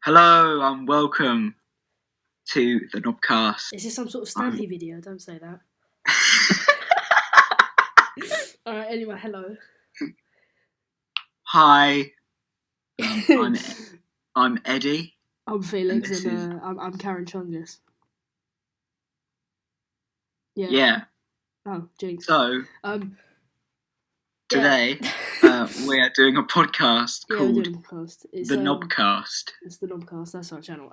Hello and welcome to the TheKnobCast. Is this some sort of Stampy video? Don't say that. Alright, anyway, hello. Hi, I'm Eddie. I'm Felix and I'm Karen Chungus. Yeah. Oh, jinx. So, today we are doing a podcast called TheKnobCast. It's TheKnobCast, that's our channel.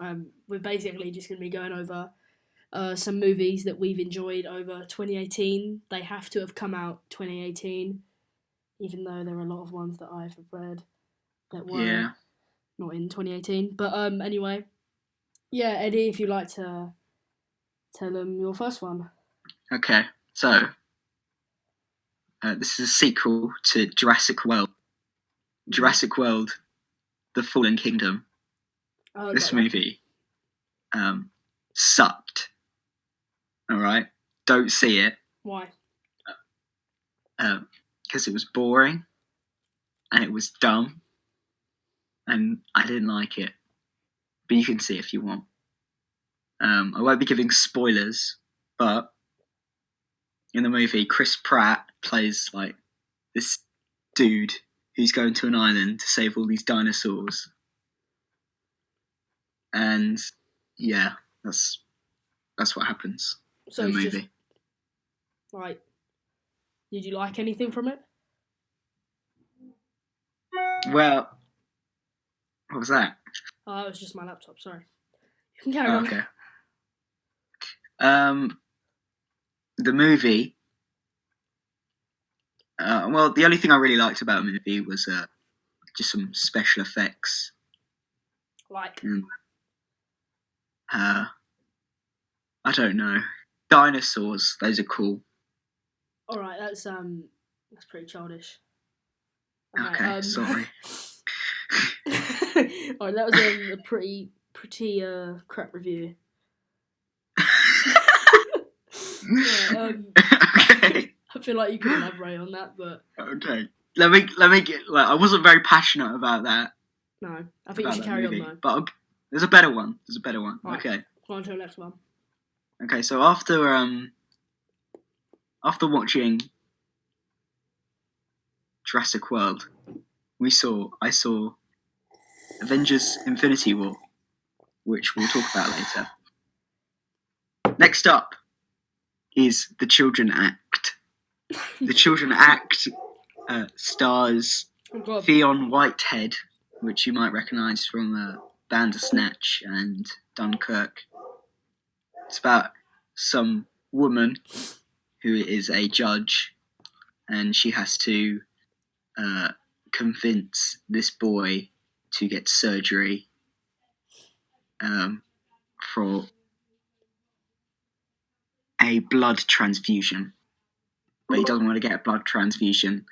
We're basically just going to be going over some movies that we've enjoyed over 2018. They have to have come out 2018, even though there are a lot of ones that I've read that were not in 2018. But anyway, yeah, Eddie, if you'd like to tell them your first one. Okay, so this is a sequel to Jurassic World. Jurassic World, The Fallen Kingdom. This movie sucked. Alright? Don't see it. Why? Because it was boring and it was dumb and I didn't like it. But you can see it if you want. I won't be giving spoilers, but in the movie, Chris Pratt plays like this dude who's going to an island to save all these dinosaurs. And yeah, that's what happens in the movie. Right. Did you like anything from it? Well, what was that? Oh, it was just my laptop, sorry. You can carry on. Okay. The movie. Well, the only thing I really liked about the movie was just some special effects. Like? I don't know. Dinosaurs. Those are cool. All right, that's pretty childish. Okay, sorry. Alright, that was a pretty crap review. Okay. I feel like you could elaborate on that, but okay. Let me get. Like, I wasn't very passionate about that. No, I think you should carry on though. But there's a better one. Right, okay. On to the next one. Okay, so after watching Jurassic World, I saw Avengers: Infinity War, which we'll talk about later. Next up is The Children Act. The Children Act stars Fionn Whitehead, which you might recognise from Bandersnatch and Dunkirk. It's about some woman who is a judge, and she has to convince this boy to get surgery for a blood transfusion. But he doesn't want to get a blood transfusion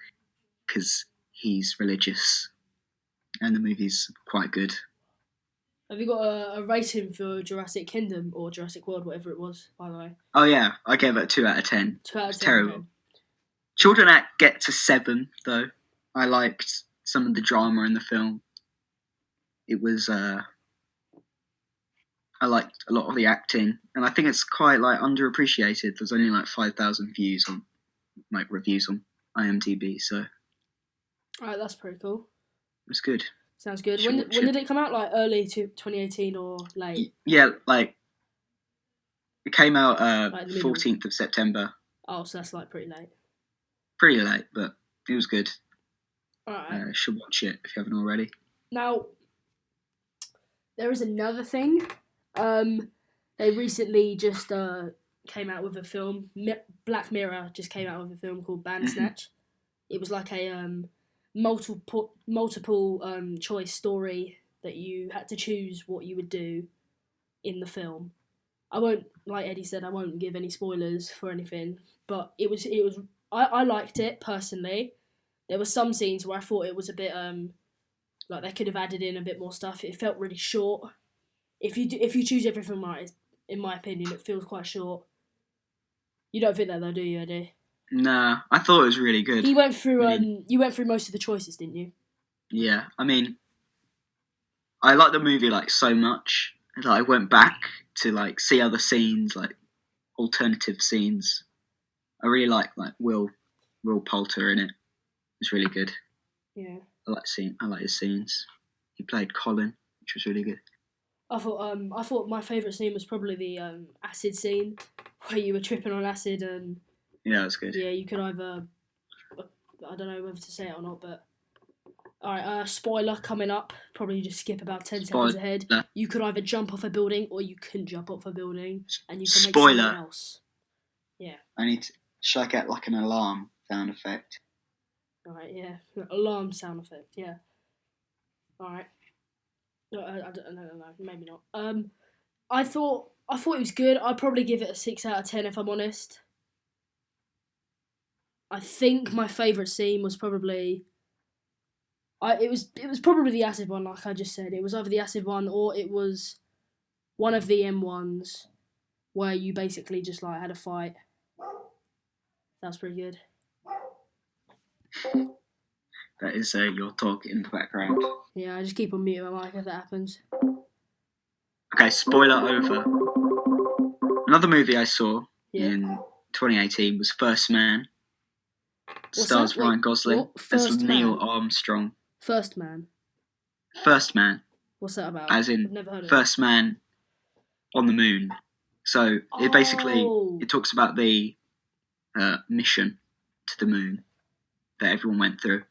because he's religious. And the movie's quite good. Have you got a rating for Jurassic Kingdom or Jurassic World, whatever it was, by the way? Oh yeah, I gave it a 2 out of 10. 2 out of 10. It's terrible. Okay. Children Act gets a 7 though. I liked some of the drama in the film. It was I liked a lot of the acting, and I think it's quite like underappreciated. There's only like 5,000 views on reviews on IMDb, so Alright, that's pretty cool. It's good. Sounds good. When did it come out? Like early 2018 or late? Yeah, like it came out 14th of September. Oh, so that's like pretty late. Pretty late, but it was good. Alright. Should watch it if you haven't already. Now, there is another thing. They recently just came out with a film. Black Mirror just came out with a film called Bandersnatch. It was like a multiple choice story that you had to choose what you would do in the film. I won't, like Eddie said, I won't give any spoilers for anything, but it was I liked it personally. There were some scenes where I thought it was a bit like they could have added in a bit more stuff. It felt really short. If you choose everything right, in my opinion, it feels quite short. You don't think that though, do you, Eddie? Nah, I thought it was really good. You went through most of the choices, didn't you? Yeah, I mean, I like the movie like so much that I went back to like see other scenes, like alternative scenes. I really like Will Poulter in it. It's really good. Yeah. I like his scenes. He played Colin, which was really good. I thought my favourite scene was probably the acid scene where you were tripping on acid and Yeah, that's good. yeah, you could either I don't know whether to say it or not, but alright, spoiler coming up. Probably just skip about 10 seconds ahead. You could either jump off a building or you couldn't jump off a building, and you can make someone else. Yeah. Should I get like an alarm sound effect? Alright, yeah, alarm sound effect. Yeah. Alright. No, I don't know, maybe not. I thought it was good. I'd probably give it a 6 out of 10 if I'm honest. I think my favourite scene was probably. It was probably the acid one, like I just said. It was either the acid one or it was one of the M ones where you basically just like had a fight. That's pretty good. That is your dog in the background. Yeah, I just keep on muting my mic if that happens. Okay, spoiler over. Another movie I saw in 2018 was First Man. Stars Ryan Gosling as Neil Armstrong. First Man. First Man. What's that about? As in I've never heard of First Man on the Moon. So it talks about the mission to the moon that everyone went through.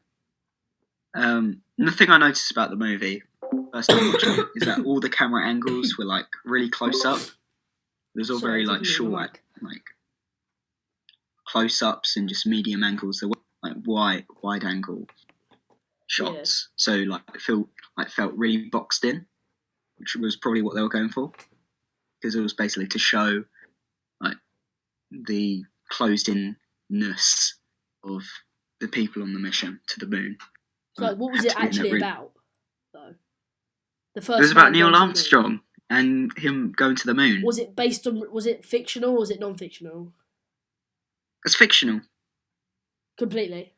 And the thing I noticed about the movie first time watching it is that all the camera angles were like really close up. It was all very like short, like close ups and just medium angles. There were like wide angle shots. Yeah. So like it felt really boxed in, which was probably what they were going for, because it was basically to show like the closed inness of the people on the mission to the moon. So like, what was it actually about, though? The first. It was about Neil Armstrong and him going to the moon. Was it based on? Was it fictional or was it non-fictional? It's fictional. Completely.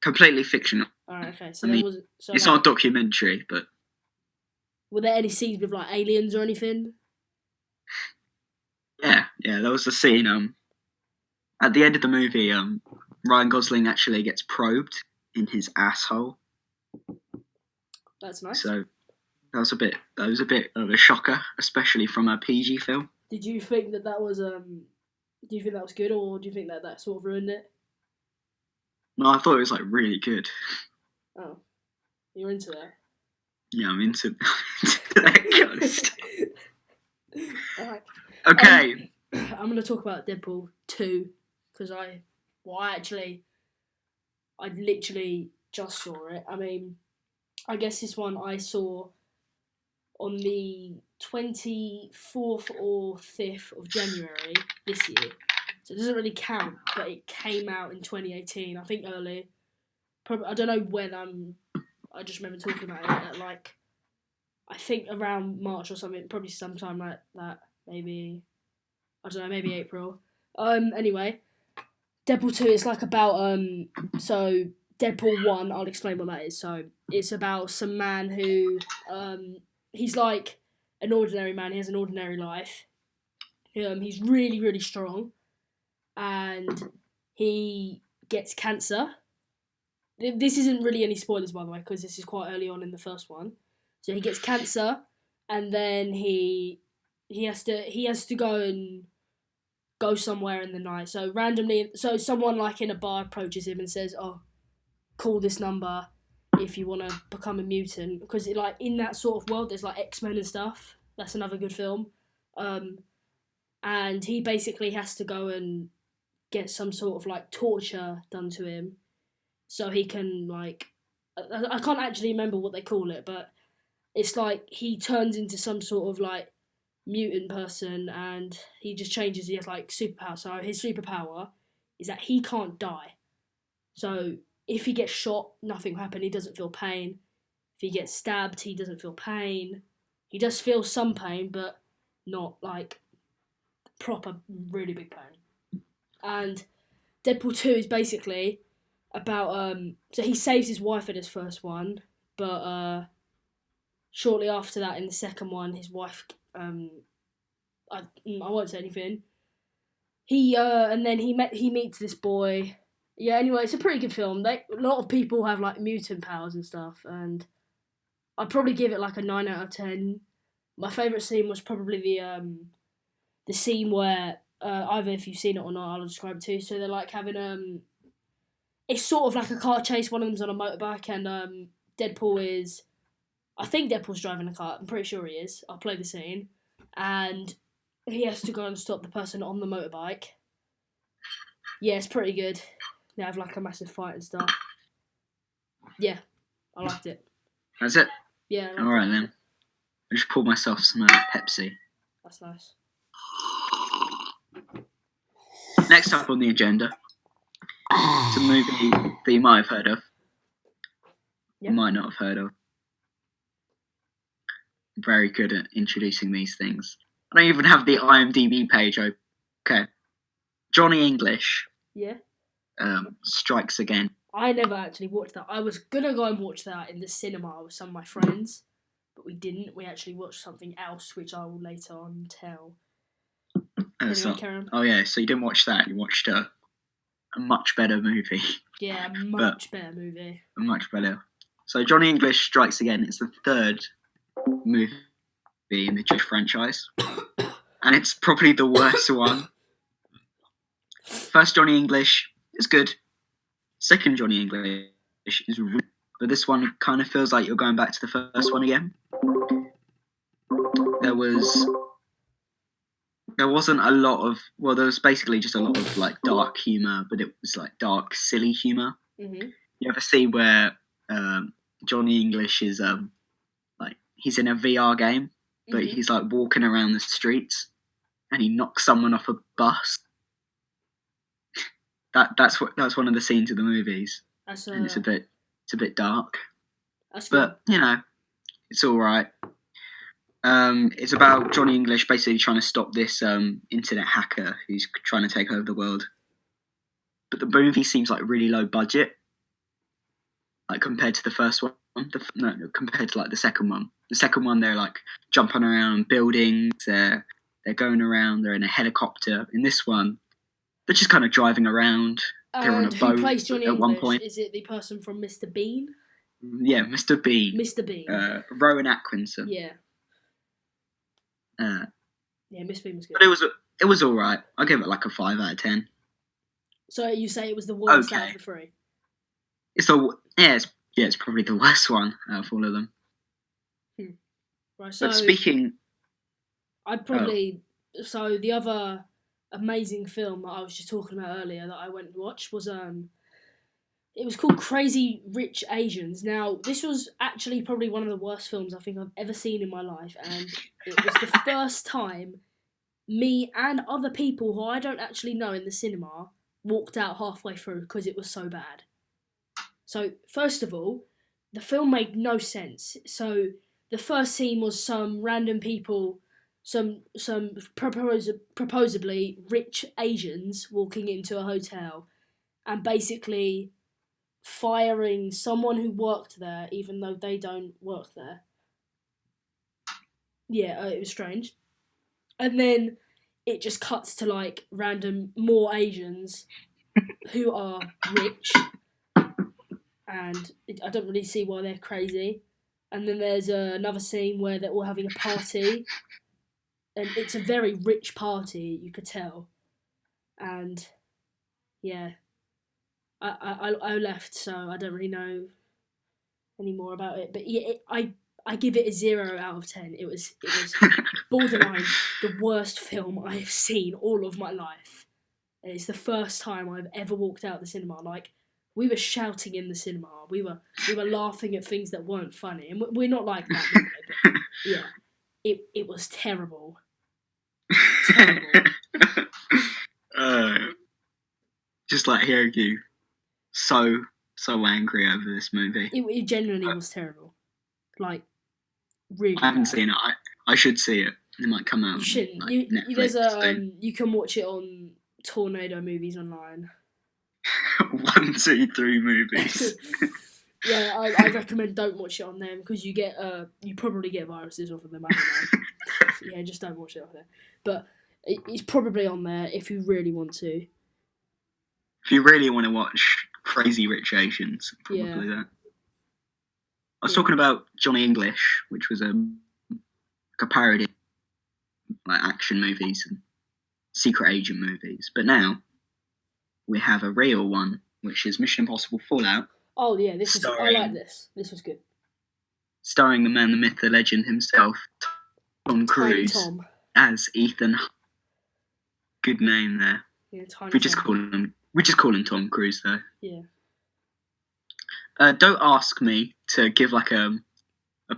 Completely fictional. Alright, okay. So it's not a documentary, but were there any scenes with like aliens or anything? Yeah. There was a scene. At the end of the movie, Ryan Gosling actually gets probed in his asshole. That's nice. So that was a bit of a shocker, especially from a PG film. Did you think that was Do you think that was good, or do you think that sort of ruined it? No, I thought it was like really good. Oh, you're into that? Yeah, I'm into that kind of stuff. Alright. Okay. I'm going to talk about Deadpool 2 because I literally just saw it. I mean, I guess this one I saw on the 24th or 5th of January this year. So it doesn't really count, but it came out in 2018, I think early. Probably, I don't know when, I just remember talking about it at like, I think around March or something, probably sometime like that, maybe, I don't know, maybe April. Anyway, Deadpool 2 is like about, so Deadpool 1, I'll explain what that is. So it's about some man who, he's like an ordinary man, he has an ordinary life. He's really, really strong, and he gets cancer. This isn't really any spoilers, by the way, because this is quite early on in the first one. So he gets cancer, and then he has to go somewhere in the night. So randomly, someone like in a bar approaches him and says, "Oh, call this number if you want to become a mutant." Because like in that sort of world, there's like X-Men and stuff. That's another good film. And he basically has to go and get some sort of like torture done to him, so he can like, I can't actually remember what they call it, but it's like he turns into some sort of like mutant person, and he just changes. He has like superpower. So his superpower is that he can't die. So if he gets shot, nothing will happen. He doesn't feel pain. If he gets stabbed, he doesn't feel pain. He does feel some pain, but not like proper really big pain. And Deadpool 2 is basically about so he saves his wife in his first one, but shortly after that, in the second one, his wife, I won't say anything. And then he meets this boy. Yeah, anyway, it's a pretty good film. A lot of people have like mutant powers and stuff, and I'd probably give it like a 9 out of 10. My favourite scene was probably the scene where either if you've seen it or not, I'll describe it to you. So they're like having it's sort of like a car chase. One of them's on a motorbike, and Deadpool is. I think Deadpool's driving a car. I'm pretty sure he is. I'll play the scene, and he has to go and stop the person on the motorbike. Yeah, it's pretty good. They have like a massive fight and stuff. Yeah, I liked it. That's it? Yeah. Alright then. I just poured myself some Pepsi. That's nice. Next up on the agenda, it's a movie that you might have heard of. Yep. You might not have heard of. I'm very good at introducing these things. I don't even have the IMDb page open. Okay. Johnny English. Yeah. Strikes Again. I never actually watched that. I was gonna go and watch that in the cinema with some of my friends, but we didn't. We actually watched something else, which I will later on tell. Anyway, Karen. Oh yeah, so you didn't watch that. You watched a much better movie. Yeah, a much better movie. A much better. So Johnny English Strikes Again. It's the third movie in the Johnny franchise, and it's probably the worst one. First Johnny English is good. Second Johnny English is really, but this one kind of feels like you're going back to the first one again. There wasn't a lot of, well, there was basically just a lot of like dark humour, but it was like dark, silly humour. Mm-hmm. You ever see where Johnny English is like he's in a VR game, but he's like walking around the streets and he knocks someone off a bus. That's one of the scenes of the movies, and it's a bit dark. But you know, it's all right. It's about Johnny English basically trying to stop this internet hacker who's trying to take over the world. But the movie seems like really low budget, like compared to the first one. Compared to like the second one. The second one, they're like jumping around buildings. They're going around. They're in a helicopter. In this one, they're just kind of driving around. They're on a boat. Who plays Johnny at English? One point. Is it the person from Mr. Bean? Yeah, Mr. Bean. Mr. Bean. Rowan Atkinson. Yeah. Yeah, Mr. Bean was good. But it was all right. I'll give it like a 5 out of 10. So you say it was the worst out of the three? It's probably the worst one out of all of them. Right. So but speaking, I'd probably so the other amazing film that I was just talking about earlier that I went and watched was it was called Crazy Rich Asians. Now, this was actually probably one of the worst films I think I've ever seen in my life, and it was the first time me and other people who I don't actually know in the cinema walked out halfway through because it was so bad. So, first of all, the film made no sense. So, the first scene was some random people, some proposedly rich Asians walking into a hotel and basically firing someone who worked there even though they don't work there. Yeah, it was strange. And then it just cuts to like random more Asians who are rich, and I don't really see why they're crazy. And then there's another scene where they're all having a party, and it's a very rich party, you could tell. And yeah, I left, so I don't really know any more about it. But yeah, I give it a 0 out of 10. It was borderline the worst film I have seen all of my life. And it's the first time I've ever walked out the cinema. Like, we were shouting in the cinema. We were laughing at things that weren't funny. And we're not like that, but yeah. It was terrible. Terrible. Just like hearing you so angry over this movie. It genuinely was terrible. Like, really I haven't bad. seen it. I should see it. It might come out. You shouldn't. Like, There's Netflix you can watch it on Tornado Movies online. 1, 2, 3 movies. Yeah, I recommend don't watch it on them because you probably get viruses off of them. I don't know. Yeah, just don't watch it off there. But it's probably on there if you really want to. If you really want to watch Crazy Rich Asians, probably that. I was talking about Johnny English, which was like a parody, like action movies and secret agent movies. But now we have a real one, which is Mission Impossible Fallout. Oh yeah, I like this. This was good. Starring the man, the myth, the legend himself, Tom Cruise, Tom. as Ethan. Good name there. Yeah, we just call him Tom Cruise though. Yeah. Don't ask me to give like a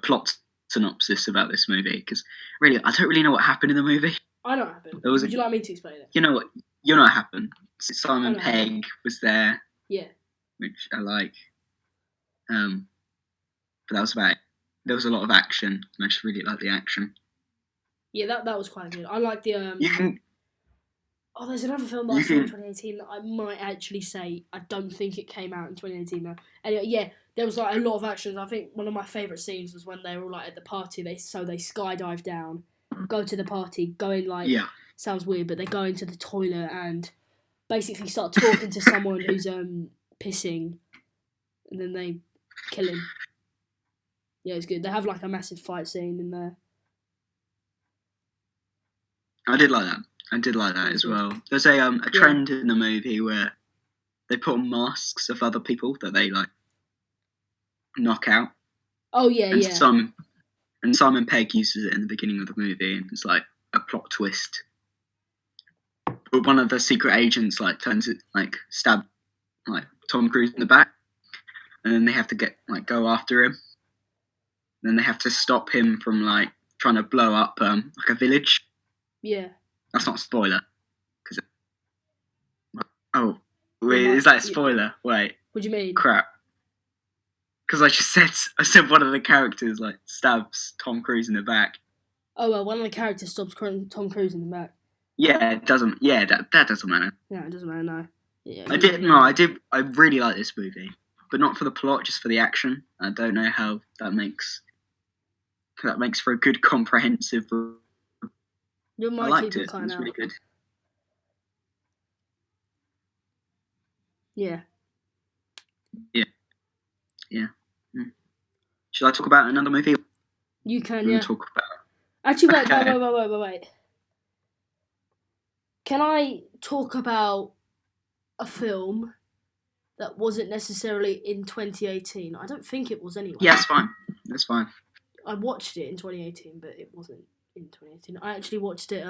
plot synopsis about this movie because really I don't really know what happened in the movie. I know what happened. Would you like me to explain it? You know what happened. Simon Pegg was there. Yeah. Which I like. But that was about it. There was a lot of action, and I just really like the action. Yeah, that was quite good. I like the You can. Oh, there's another film that I saw in 2018 that I might actually say I don't think it came out in 2018 though. Anyway, yeah, there was like a lot of action. I think one of my favourite scenes was when they were all like at the party. They skydive down, go to the party, go in like sounds weird, but they go into the toilet and basically start talking to someone who's pissing, and then they kill him. Yeah, it's good. They have like a massive fight scene in there. I did like that as well. There's a trend in the movie where they put on masks of other people that they like knock out. Oh yeah, and Simon Pegg uses it in the beginning of the movie, and it's like a plot twist. But one of the secret agents like turns it like stab like Tom Cruise in the back, and then they have to go after him. And then they have to stop him from like trying to blow up like a village. Yeah. That's not a spoiler. Is that a spoiler? Wait. What do you mean? Crap. Because I said one of the characters like stabs Tom Cruise in the back. Oh well, one of the characters stabs Tom Cruise in the back. Yeah, it doesn't. Yeah, that doesn't matter. Yeah, it doesn't matter. No. Yeah. I really like this movie, but not for the plot, just for the action. I don't know how that makes for a good comprehensive. I liked it. It was really good. Yeah. Should I talk about another movie? You can, yeah. Talk about. Actually, wait. Can I talk about a film that wasn't necessarily in 2018? I don't think it was anyway. Yeah, that's fine. I watched it in 2018, but it wasn't in 2018. I actually watched it,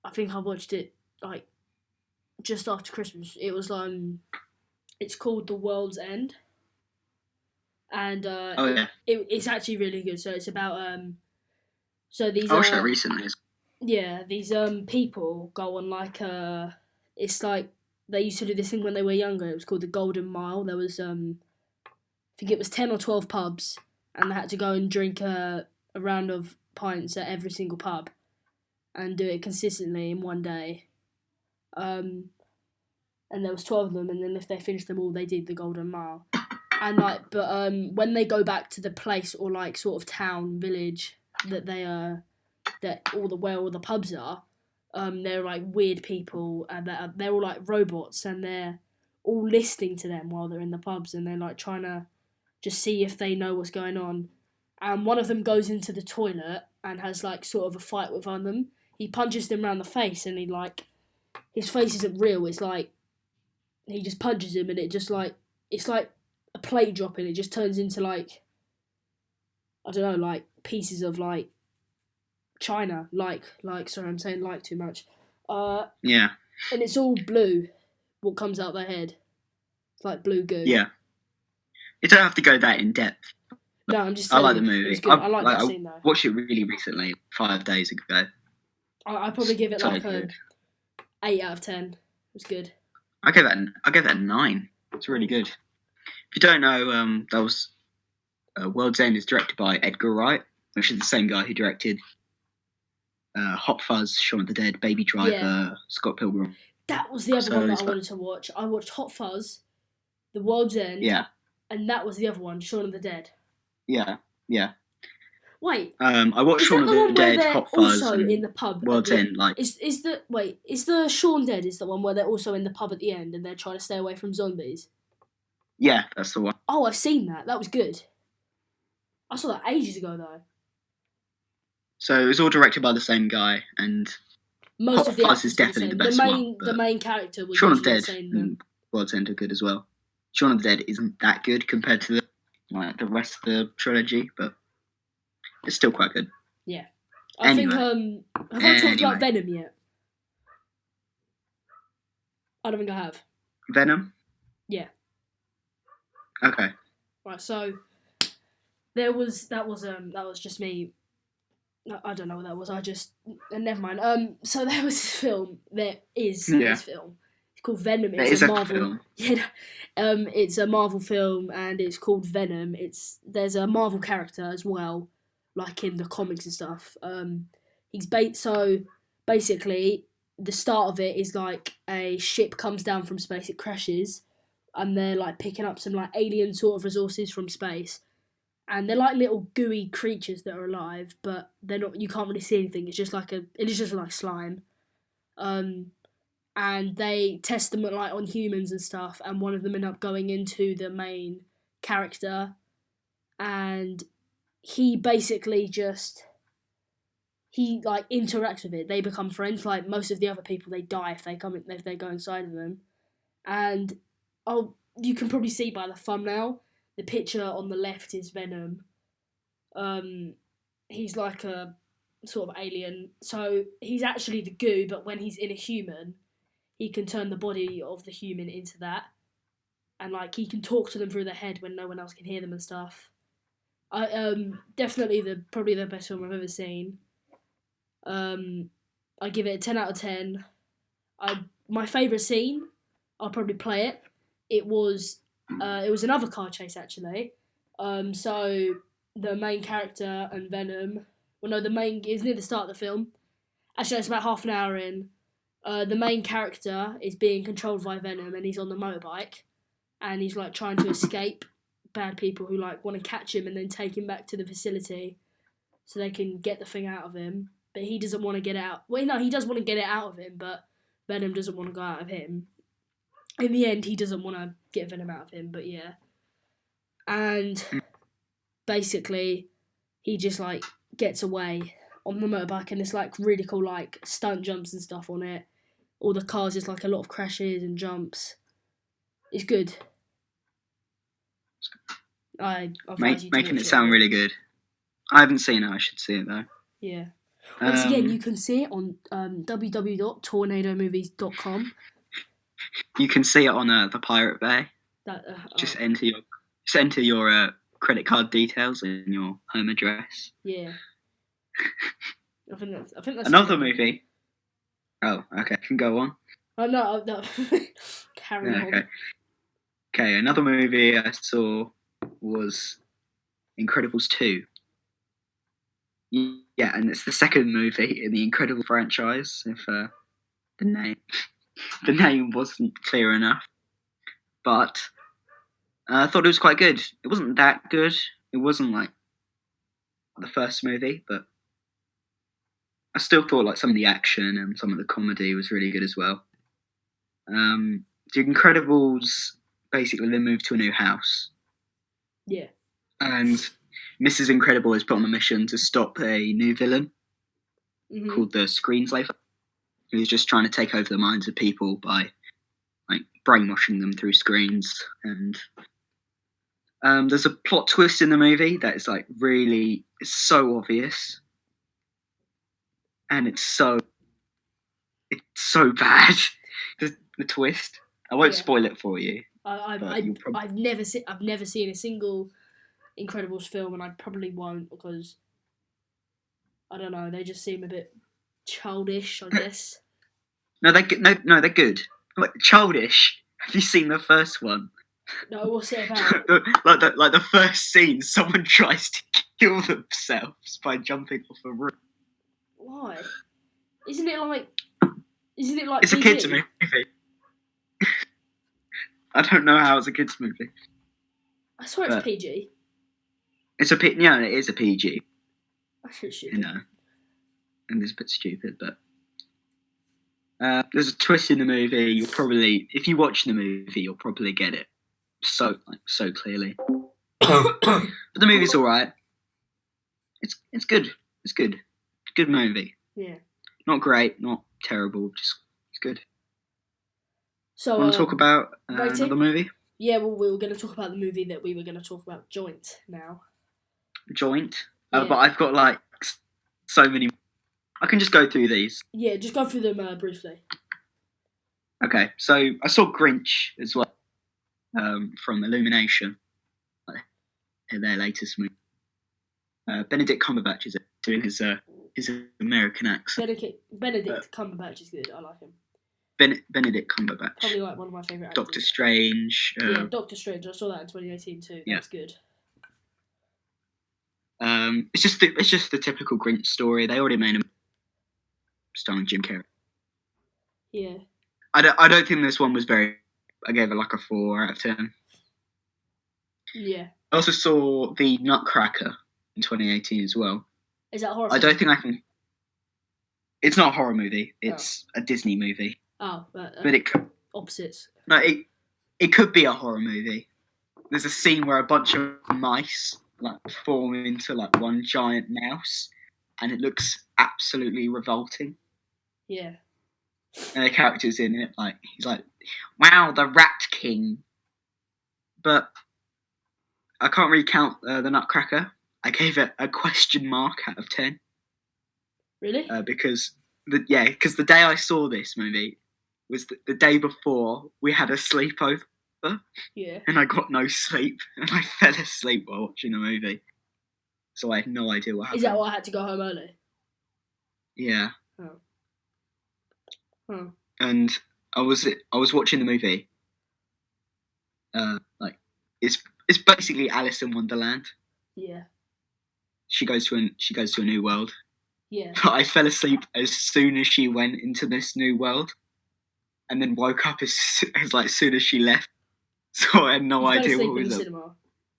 I think I watched it, like, just after Christmas. It was, it's called The World's End. And, it's actually really good. So it's about, so these, I watched that recently. Yeah, these, people go on, like, it's like, they used to do this thing when they were younger. It was called the Golden Mile. There was, I think it was 10 or 12 pubs, and they had to go and drink a round of pints at every single pub and do it consistently in one day. And there was 12 of them, and then if they finished them all, they did the Golden Mile. And when they go back to the place or like sort of town, village that where all the pubs are, they're like weird people, and they're all like robots, and they're all listening to them while they're in the pubs, and they're like trying to just see if they know what's going on. And one of them goes into the toilet and has like sort of a fight with one of them. He punches them around the face, and his face isn't real. It's like he just punches him, and it just like it's like a plate dropping. It just turns into like I don't know, like pieces of like China. Sorry, I'm saying like too much. Yeah. And it's all blue. What comes out their head? It's like blue goo. Yeah. You don't have to go that in depth. No, I'm just. I like the movie. I like that scene though. I watched it really recently, 5 days ago. I probably give it like a 8 out of 10. It was good. I gave that a 9. It's really good. If you don't know, that was World's End is directed by Edgar Wright, which is the same guy who directed Hot Fuzz, Shaun of the Dead, Baby Driver, Scott Pilgrim. That was the other one that I wanted to watch. I watched Hot Fuzz, The World's End, Yeah, and that was the other one, Shaun of the Dead. yeah. Wait, I watched is Shaun that of the the one where Dead, they're Hot Fuzz, also in and the pub at World's the End. Like, is the Shaun Dead is the one where they're also in the pub at the end and they're trying to stay away from zombies? yeah, that's the one. Oh, I've seen that. That was good. I saw that ages ago though. So it was all directed by the same guy, and Most Hot of the Fuzz is actors were the definitely the same. best one. The But main character was Shaun of the usually the Dead same. and World's End are good as well. Shaun of the Dead isn't that good compared to the rest of the trilogy, but it's still quite good. Yeah. I think Anyway. have I talked about Venom yet? I don't think I have. Venom? Yeah. Okay. Right, so that was just me. I don't know what that was. Never mind. So there was this film. This film. It's called Venom. It's a Marvel film. Yeah. It's a Marvel film, and it's called Venom. There's a Marvel character as well, like in the comics and stuff. So basically the start of it is like a ship comes down from space. It crashes, and they're like picking up some like alien sort of resources from space. And they're like little gooey creatures that are alive, but they're not. You can't really see anything. It's just like slime. And they test them like on humans and stuff. And one of them end up going into the main character, and he basically he like interacts with it. They become friends. Like most of the other people, they die if they go inside of them. And you can probably see by the thumbnail. The picture on the left is Venom. He's like a sort of alien. So he's actually the goo, but when he's in a human, he can turn the body of the human into that. And like he can talk to them through their head when no one else can hear them and stuff. Definitely probably the best film I've ever seen. I give it a 10 out of 10. My favourite scene, I'll probably play it. It was another car chase actually. So the main character and Venom. Well, no, is near the start of the film. Actually, it's about half an hour in. The main character is being controlled by Venom, and he's on the motorbike, and he's like trying to escape bad people who like want to catch him and then take him back to the facility, so they can get the thing out of him. But he doesn't want to get out. Well, no, he does want to get it out of him, but Venom doesn't want to go out of him. In the end, he doesn't want to get Venom out of him, but yeah. And basically, he just like gets away on the motorbike, and it's like really cool, like stunt jumps and stuff on it. All the cars, just like a lot of crashes and jumps. It's good. I advise you to Making watch it sound really good. I haven't seen it. I should see it though. Yeah. Once again, you can see it on www.tornadomovies.com. You can see it on the Pirate Bay. Just enter your credit card details and your home address. Yeah. I think that's another movie. Oh, okay. Can go on. Oh no. Carry on. Okay. Another movie I saw was Incredibles 2. Yeah, and it's the second movie in the Incredible franchise. If the name wasn't clear enough, but I thought it was quite good. It wasn't that good. It wasn't like the first movie, but I still thought like some of the action and some of the comedy was really good as well. The Incredibles basically they moved to a new house. Yeah. And Mrs. Incredible is put on a mission to stop a new villain called the Screenslaver, who's just trying to take over the minds of people by like brainwashing them through screens. And there's a plot twist in the movie that is like really it's so obvious, and it's so bad. The twist. I won't spoil it for you. I've never seen a single Incredibles film, and I probably won't because I don't know. They just seem a bit childish, I guess. No, they're good. Like, childish. Have you seen the first one? No, what's it about? like the first scene, someone tries to kill themselves by jumping off a roof. Why? Isn't it like? It's a kids' movie. I don't know how it's a kids movie. I swear it's But PG. It's a yeah, it is a PG. That's pretty stupid. You know, and it's a bit stupid, but there's a twist in the movie. You'll probably, if you watch the movie, you'll probably get it so clearly. But the movie's all right. It's good. It's good. Good movie. Yeah. Not great, not terrible. Just it's good. So Want to talk about another movie? Yeah, well, we were going to talk about the movie that we were going to talk about, Joint. Now. Joint. Yeah. But I've got like so many. I can just go through these. Yeah, just go through them briefly. Okay, so I saw Grinch as well, from Illumination, their latest movie. Benedict Cumberbatch is doing his American accent. Benedict Cumberbatch is good. I like him. Benedict Cumberbatch. Probably like one of my favourite actors. Doctor Strange. Yeah, Doctor Strange. I saw that in 2018 too. That's good. It's just the typical Grinch story. They already made him starring Jim Carrey. Yeah. I don't think this one was very. I gave it like a 4 out of 10. Yeah. I also saw the Nutcracker in 2018 as well. Is that a horror? I don't think I can. It's not a horror movie. It's a Disney movie. Oh, but it could. Opposites. No, it could be a horror movie. There's a scene where a bunch of mice like form into like one giant mouse, and it looks absolutely revolting. Yeah. And the character's in it, like he's like, "Wow, the Rat King." But I can't really count the Nutcracker. I gave it a question mark out of 10. Really? Because the day I saw this movie was the day before we had a sleepover. Yeah. And I got no sleep, and I fell asleep while watching the movie. So I had no idea what happened. Is that why I had to go home early? Yeah. Oh. Oh. And I was watching the movie. It's basically Alice in Wonderland. Yeah. She goes to a new world. Yeah. But I fell asleep as soon as she went into this new world, and then woke up as soon as she left. So I had no idea what it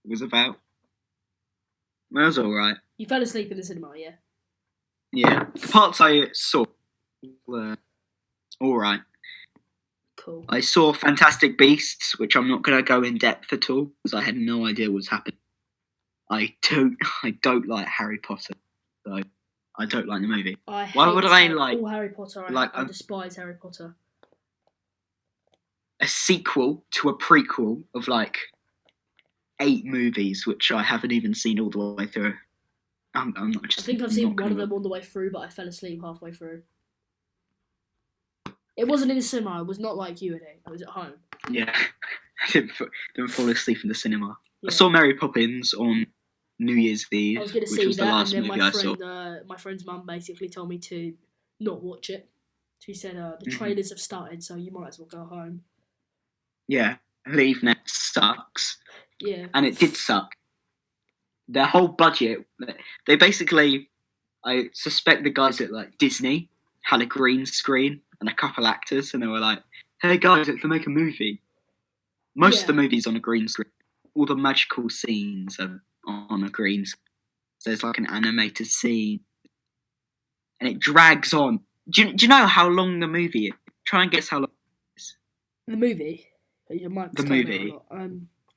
was about. That was all right. You fell asleep in the cinema, yeah? Yeah. The parts I saw were all right. Cool. I saw Fantastic Beasts, which I'm not going to go in depth at all because I had no idea what was happening. I don't like Harry Potter, so I don't like the movie. Why would I like Harry Potter? I despise Harry Potter. A sequel to a prequel of like 8 movies, which I haven't even seen all the way through. I'm not just. I think I've seen one of them all the way through, but I fell asleep halfway through. It wasn't in the cinema. It was not like you and I was at home. Yeah, I didn't fall asleep in the cinema. Yeah. I saw Mary Poppins on New Year's Eve, I was going to which see was that, the last and then movie I saw. my friend's mum basically told me to not watch it. She said the trailers have started, so you might as well go home. Yeah, Leave Next sucks. Yeah. And it did suck. Their whole budget, they basically, I suspect the guys at like Disney had a green screen and a couple actors, and they were like, "Hey guys, let's make a movie." Most of the movie's on a green screen. All the magical scenes are on a green screen. So there's like an animated scene, and it drags on. Do you know how long the movie is? Try and guess how long it is. The movie? The movie.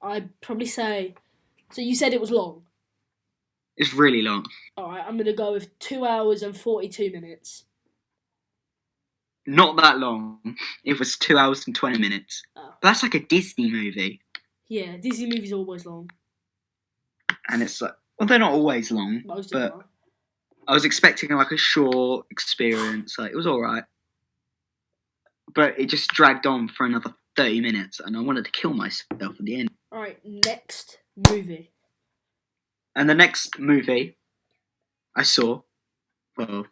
I'd probably say. So you said it was long. It's really long. Alright, I'm going to go with 2 hours and 42 minutes. Not that long. It was 2 hours and 20 minutes. Oh. But that's like a Disney movie. Yeah, Disney movies are always long. And it's like, well, they're not always long. Most of them are. I was expecting like a short experience. Like, it was alright. But it just dragged on for another 30 minutes, and I wanted to kill myself at the end. Alright, next movie. And the next movie I saw, well,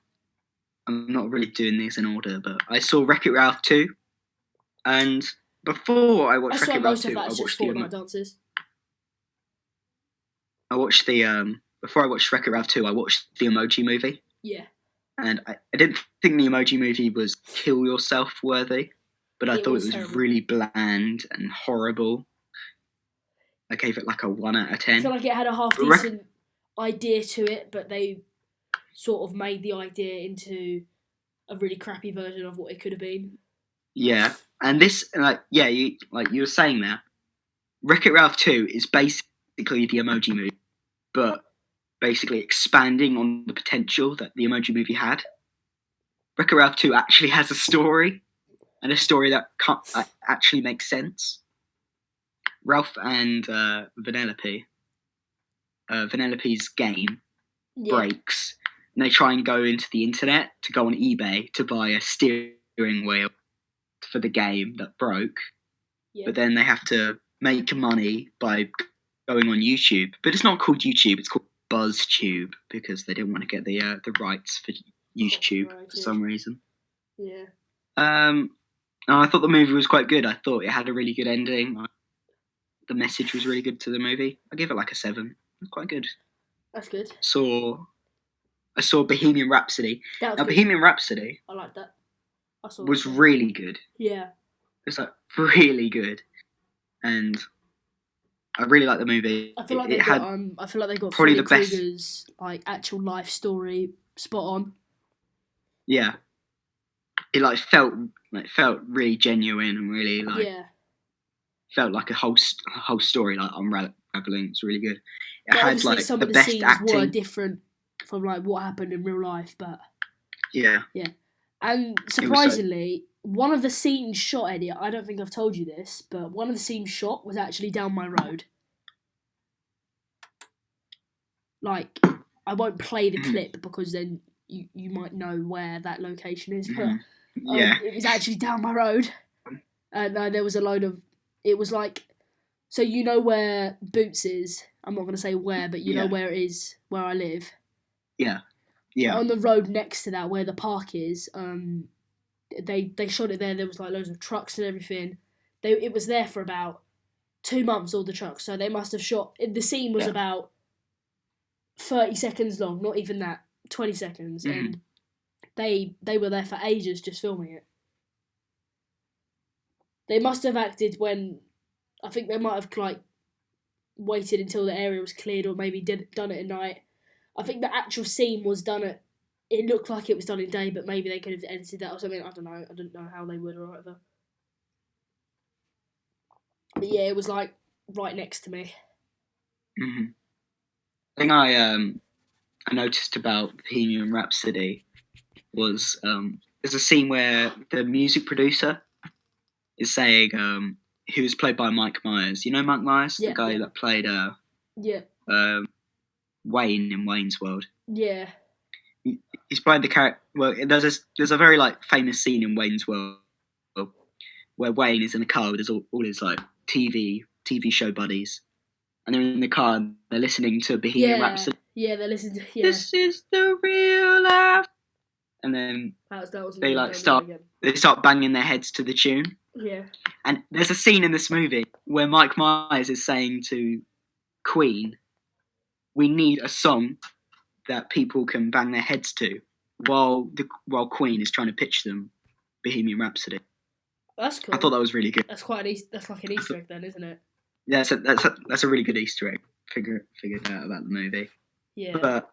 I'm not really doing these in order, but I saw Wreck-It Ralph 2. And before I watched Wreck-It Ralph 2, before I watched Wreck-It Ralph 2, I watched the Emoji Movie. Yeah. And I didn't think the Emoji Movie was kill yourself worthy. but I It thought was it was terrible. really bland and horrible. I gave it like a 1 out of I 10. feel like it had a half decent idea to it, but they sort of made the idea into a really crappy version of what it could have been. Yeah, and this, you were saying that, Wreck-It Ralph 2 is basically the Emoji Movie, but basically expanding on the potential that the Emoji Movie had. Wreck-It Ralph 2 actually has a story, and a story that actually makes sense. Ralph and Vanellope, Vanellope's game breaks, and they try and go into the internet to go on eBay to buy a steering wheel for the game that broke. Yeah. But then they have to make money by going on YouTube. But it's not called YouTube; it's called BuzzTube because they didn't want to get the rights for YouTube for some reason. Yeah. I thought the movie was quite good. I thought it had a really good ending. The message was really good to the movie. I give it like a 7. It was quite good. That's good. I saw Bohemian Rhapsody. That was now, good. Bohemian Rhapsody I like that. was really good. Yeah. It was like really good, and I really like the movie. I feel like they got probably Freddy the best. Krueger's like actual life story spot on. Yeah, it felt really genuine and really felt like a whole story like unraveling. It's really good. It had obviously like some the of the best scenes acting. were different from like what happened in real life, but yeah. And surprisingly, one of the scenes shot, Eddie, I don't think I've told you this, but one of the scenes shot was actually down my road. Like, I won't play the clip because then you might know where that location is, but it was actually down my road. And there was a load of... It was like... So you know where Boots is? I'm not going to say where, but you know where it is, where I live. Yeah. Yeah. On the road next to that, where the park is, they shot it there. There was like loads of trucks and everything. It was there for about 2 months, all the trucks. So they must have shot... The scene was about 30 seconds long, not even that, 20 seconds. And they were there for ages just filming it. They must have acted when... I think they might have like waited until the area was cleared, or maybe done it at night. I think the actual scene was done at... It looked like it was done in day, but maybe they could have edited that or something. I don't know. I don't know how they would or whatever. But yeah, it was like right next to me. I think I noticed about Bohemian Rhapsody was there's a scene where the music producer is saying he was played by Mike Myers. You know Mike Myers, the guy that played Wayne in Wayne's World. Yeah. He's playing the character. Well, there's a very like famous scene in Wayne's World where Wayne is in a car with all his like TV show buddies, and they're in the car and they're listening to Bohemian Rhapsody. Yeah, they're listening to... Yeah. This is the real life. And then they start banging their heads to the tune. Yeah. And there's a scene in this movie where Mike Myers is saying to Queen, "We need a song that people can bang their heads to," while Queen is trying to pitch them Bohemian Rhapsody. That's cool. I thought that was really good. That's that's like an Easter egg then, isn't it? Yeah, that's a really good Easter egg. Figured out about the movie. Yeah. But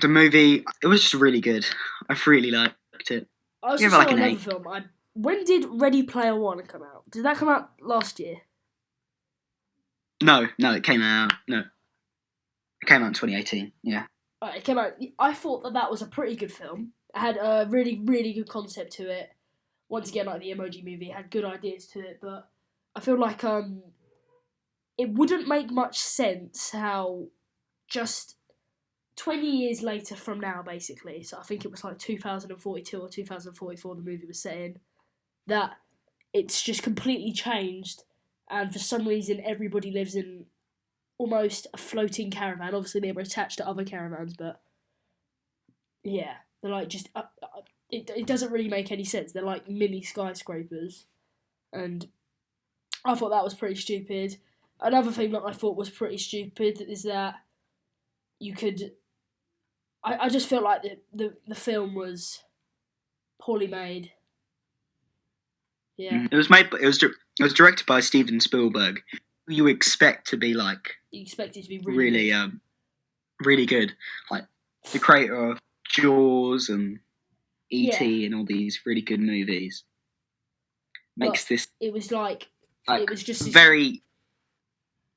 the movie, it was just really good. I really liked it. I also saw another film. When did Ready Player One come out? Did that come out last year? No, it came out. No, it came out in 2018. Yeah. It came out. I thought that was a pretty good film. It had a really, really good concept to it. Once again, like the Emoji Movie, it had good ideas to it, but I feel like it wouldn't make much sense how just 20 years later from now, basically, so I think it was like 2042 or 2044 the movie was set in, that it's just completely changed, and for some reason everybody lives in almost a floating caravan. Obviously they were attached to other caravans, but yeah, they're like just... It doesn't really make any sense. They're like mini skyscrapers, and I thought that was pretty stupid. Another thing that I thought was pretty stupid is that you could... I just felt like the film was poorly made. Yeah. It was directed by Steven Spielberg, who you expect to be like You expect it to be really good. really good, like the creator of Jaws and E.T. and all these really good movies. Makes But this it was like it was just very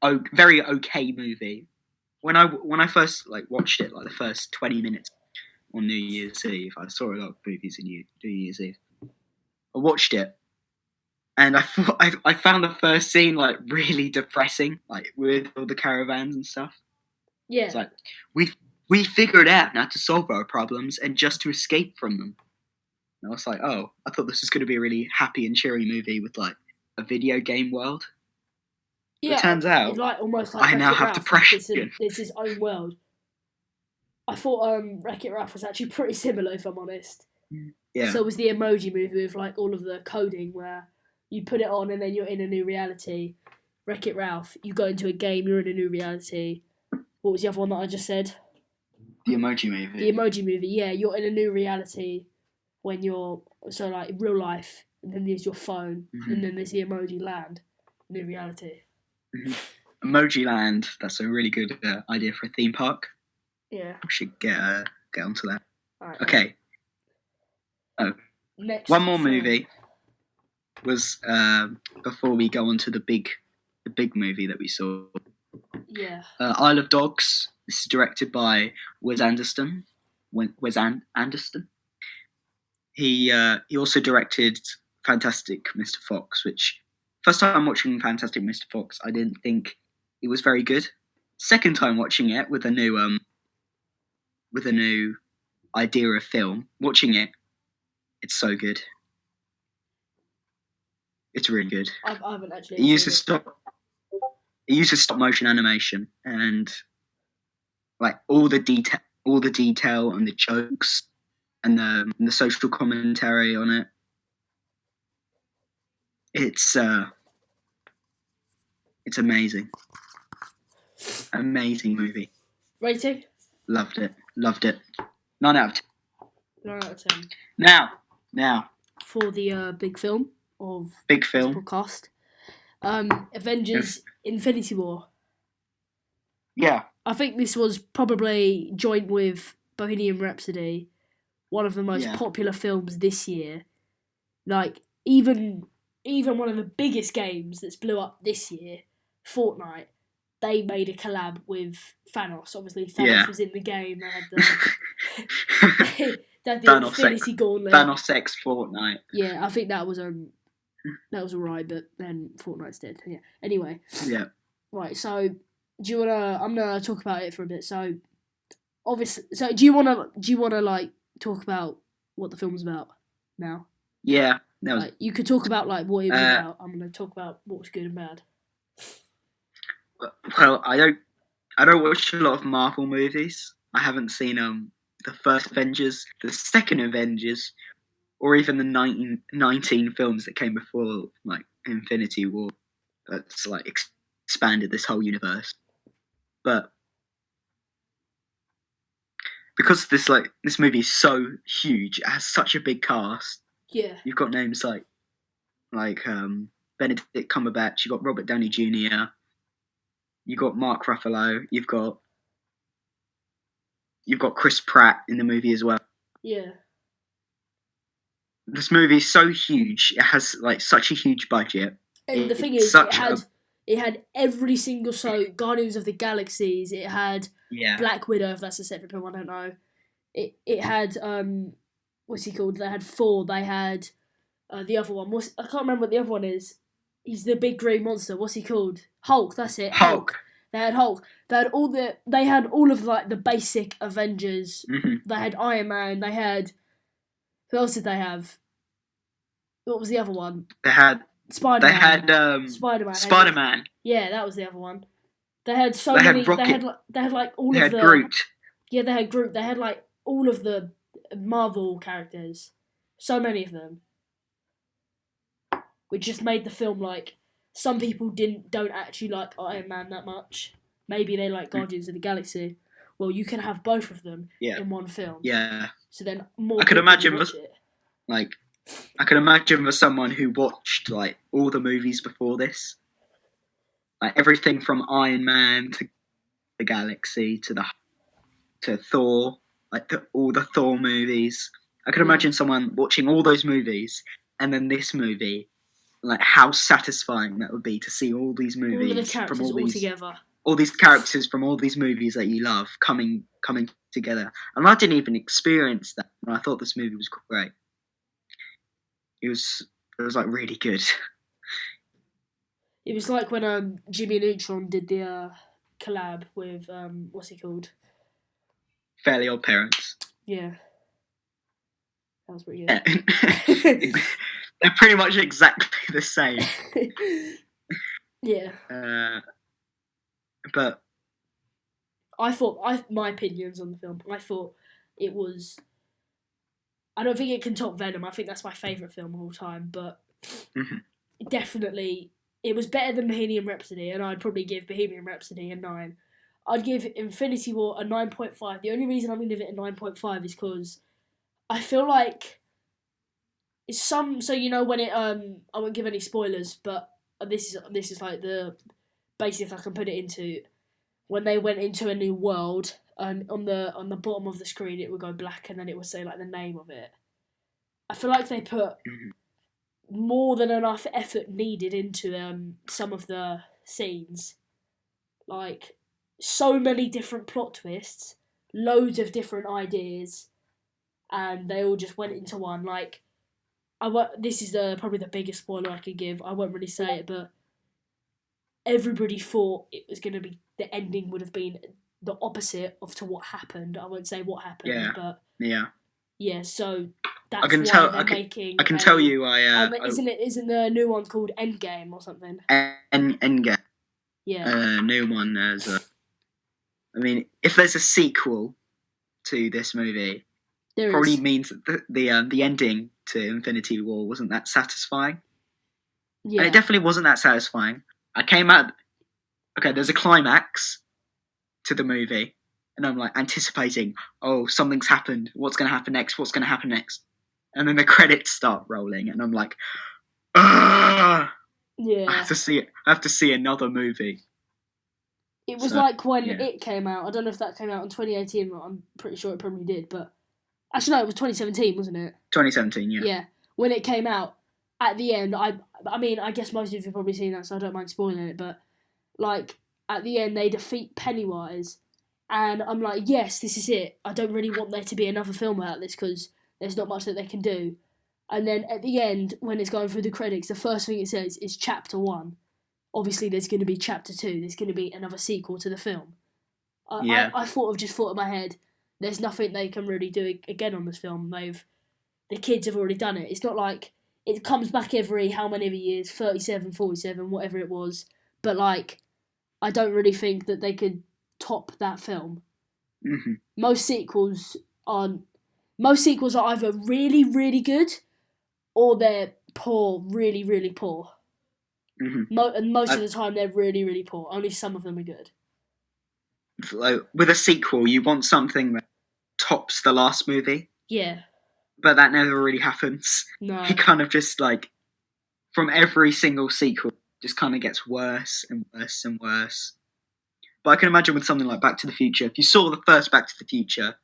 okay movie. When I first watched it, like the first 20 minutes on New Year's Eve, I saw a lot of movies on New Year's Eve. I watched it, and I found the first scene like really depressing, like with all the caravans and stuff. Yeah. It's like we figured out how to solve our problems and just to escape from them. And I was like, oh, I thought this was going to be a really happy and cheery movie with like a video game world. Yeah, it turns out like almost like I now have depression. It's his own world. I thought Wreck-It Ralph was actually pretty similar, if I'm honest. Yeah. So it was the Emoji Movie with like all of the coding where you put it on and then you're in a new reality. Wreck-It Ralph, you go into a game, you're in a new reality. What was the other one that I just said? The Emoji Movie. The Emoji Movie, yeah, you're in a new reality when you're like real life, and then there's your phone, and then there's the Emoji Land, new reality. Emoji Land. That's a really good idea for a theme park. Yeah. We should get onto that. Right, okay. Next one more film. movie was before we go on to the big movie that we saw. Yeah. Isle of Dogs. This is directed by Wes Anderson. Anderson. He also directed Fantastic Mr. Fox, which first time watching Fantastic Mr. Fox, I didn't think it was very good. Second time watching it with a new idea of film, watching it, it's so good. It's really good. I haven't actually. It uses stop motion animation and like all the detail and the jokes and the social commentary on it. It's amazing. Amazing movie. Rating? Loved it. 9 out of 10. 9 out of 10. Now. For the big film of this podcast. Avengers Infinity War. Yeah. I think this was probably joint with Bohemian Rhapsody, one of the most popular films this year. Like, even one of the biggest games that's blew up this year, Fortnite, they made a collab with Thanos. Obviously, Thanos was in the game. They had the Infinity Gauntlet. Thanos X Fortnite. Yeah, I think that was alright, but then Fortnite's dead. Yeah. Anyway. Yeah. Right. So, do you wanna? I'm gonna talk about it for a bit. So, obviously, do you wanna like talk about what the film's about now? Yeah. You could talk about like what it was about. I'm gonna talk about what was good and bad. Well, I don't watch a lot of Marvel movies. I haven't seen the first Avengers, the second Avengers, or even the 19 films that came before, like Infinity War. That's like expanded this whole universe. But because this movie is so huge, it has such a big cast. Yeah. You've got names like Benedict Cumberbatch. You've got Robert Downey Jr. You've got Mark Ruffalo. You've got Chris Pratt in the movie as well. Yeah. This movie is so huge. It has like such a huge budget. And the thing is, it had every single Guardians of the Galaxies. It had Black Widow, if that's a separate film, I don't know. It had what's he called? They had Thor. They had the other one. I can't remember what the other one is. He's the big green monster. What's he called? Hulk. That's it. Hulk. They had Hulk. They had all of like the basic Avengers. Mm-hmm. They had Iron Man. They had. Who else did they have? What was the other one? They had Spider-Man. They had Spider-Man. Spider-Man. Yeah, that was the other one. They had many. Rocket. They had like all they of had Groot. Yeah, they had Groot. They had like all of the Marvel characters. So many of them. Which just made the film like some people don't actually like Iron Man that much. Maybe they like Guardians of the Galaxy. Well, you can have both of them in one film. Yeah. So then more. I could imagine watch it. Like I can imagine for someone who watched like all the movies before this, like everything from Iron Man to the Galaxy to Thor, like all the Thor movies. I can imagine someone watching all those movies and then this movie, like how satisfying that would be to see all these movies All of the characters from all together. all these characters from all these movies that you love coming together. And I didn't even experience that. And I thought this movie was great. It was like really good. It was like when Jimmy Neutron did the collab with what's he called? Fairly Odd Parents. Yeah. That was pretty good. Yeah. They're pretty much exactly the same. Yeah. But I thought my opinions on the film. I thought it was. I don't think it can top Venom. I think that's my favourite film of all time. But definitely, it was better than Bohemian Rhapsody, and I'd probably give Bohemian Rhapsody a 9. I'd give Infinity War a 9.5. The only reason I'm going to give it a 9.5 is because I feel like it's some. So you know when it I won't give any spoilers, but this is like the basic I can put it into. When they went into a new world, and on the bottom of the screen it would go black, and then it would say like the name of it. I feel like they put more than enough effort needed into some of the scenes, like so many different plot twists, loads of different ideas, and they all just went into one. Like, this is probably the biggest spoiler I could give. I won't really say it, but everybody thought it was going to be, the ending would have been the opposite of to what happened. I won't say what happened, but yeah. So that's they're making. I can tell you. Isn't the new one called Endgame or something? Endgame. Yeah. New one. I mean, if there's a sequel to this movie, it probably means that the ending to Infinity War wasn't that satisfying. Yeah. And it definitely wasn't that satisfying. I came out. Okay, there's a climax to the movie, and I'm like anticipating. Oh, something's happened. What's going to happen next? What's going to happen next? And then the credits start rolling, and I'm like, ah! Yeah. I have to see it. I have to see another movie. It was like when it came out. I don't know if that came out in 2018. I'm pretty sure it probably did, but actually no, it was 2017, wasn't it? 2017, yeah. Yeah. When it came out, at the end, I mean, I guess most of you have probably seen that, so I don't mind spoiling it, but like at the end they defeat Pennywise, and I'm like, yes, this is it. I don't really want there to be another film about this because there's not much that they can do. And then at the end, when it's going through the credits, the first thing it says is Chapter 1. Obviously, there's going to be Chapter 2. There's going to be another sequel to the film. I thought in my head, there's nothing they can really do again on this film. The kids have already done it. It's not like it comes back every how many years, 37, 47, whatever it was. But like, I don't really think that they could top that film. Mm-hmm. Most sequels are either really, really good, or they're poor, really, really poor. Mm-hmm. And most of the time they're really, really poor. Only some of them are good. Like, with a sequel, you want something that tops the last movie. Yeah. But that never really happens. No. He kind of just like, from every single sequel, just kind of gets worse and worse and worse. But I can imagine with something like Back to the Future, if you saw the first Back to the Future,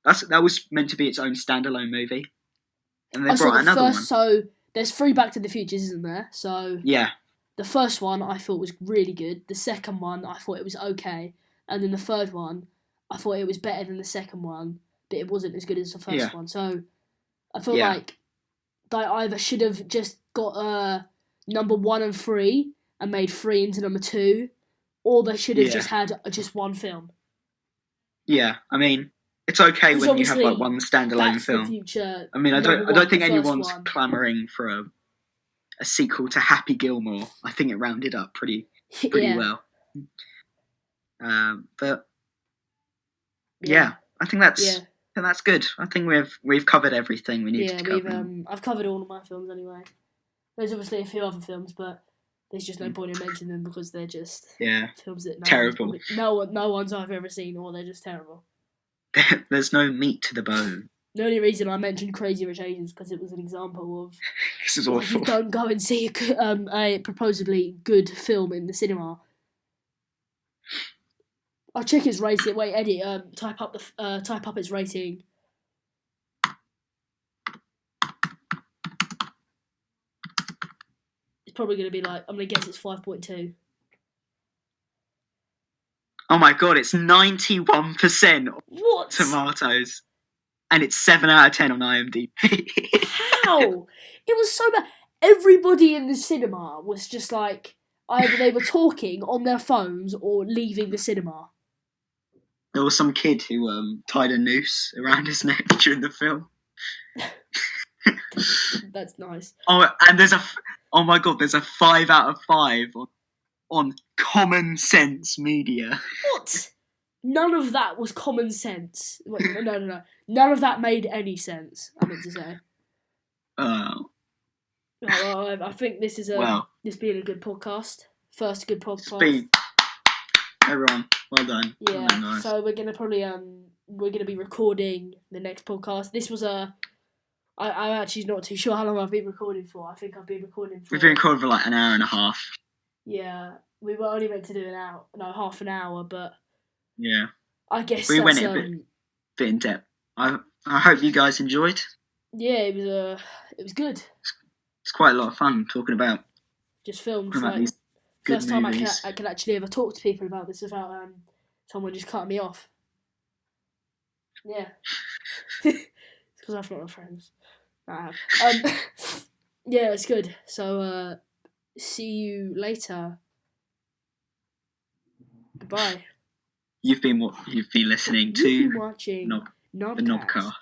that was meant to be its own standalone movie. And they brought another one. So there's 3 Back to the Futures, isn't there? So yeah. The first one I thought was really good. The second one I thought it was okay. And then the third one, I thought it was better than the second one, but it wasn't as good as the first one. So I feel like they either should have just got number 1 and 3 and made 3 into number 2, or they should have just had just one film. Yeah, I mean, it's okay when you have like one standalone film. Future, I mean, I don't think anyone's clamouring for a sequel to Happy Gilmore. I think it rounded up pretty well. But I think that's good. I think we've covered everything we need to cover. I've covered all of my films anyway. There's obviously a few other films, but there's just no point in mentioning them because they're just films that terrible. No one's I've ever seen, or they're just terrible. There's no meat to the bone. The only reason I mentioned Crazy Rich Asians because it was an example of This is why awful. you don't go and see a supposedly good film in the cinema. I'll check its rating. Wait, Eddie, type up its rating. It's probably going to be like, I'm going to guess it's 5.2. Oh my god, it's 91% What? tomatoes. And it's 7 out of 10 on IMDb. How? It was so bad. Everybody in the cinema was just like, either they were talking on their phones or leaving the cinema. There was some kid who tied a noose around his neck during the film. That's nice. Oh, and there's a 5 out of 5 on Common Sense Media. What? None of that was common sense. Wait, no. None of that made any sense, I meant to say. Oh. Well, I think this is this being a good podcast. First good podcast. Everyone, well done. Yeah. Well done, guys. So we're gonna probably we're gonna be recording the next podcast. This was I'm actually not too sure how long I've been recording for. I think I've been recording for. We've been recording for like an hour and a half. Yeah, we were only meant to do half an hour, but yeah, I guess we that's, went a bit in depth. I hope you guys enjoyed. Yeah, it was good. It's quite a lot of fun talking about just films. Talking about these good first time movies. I can actually ever talk to people about this without someone just cutting me off. Yeah, it's because I've got no friends. I have. Yeah, it's good. So see you later. Goodbye. You've been listening to watching the TheKnobCast.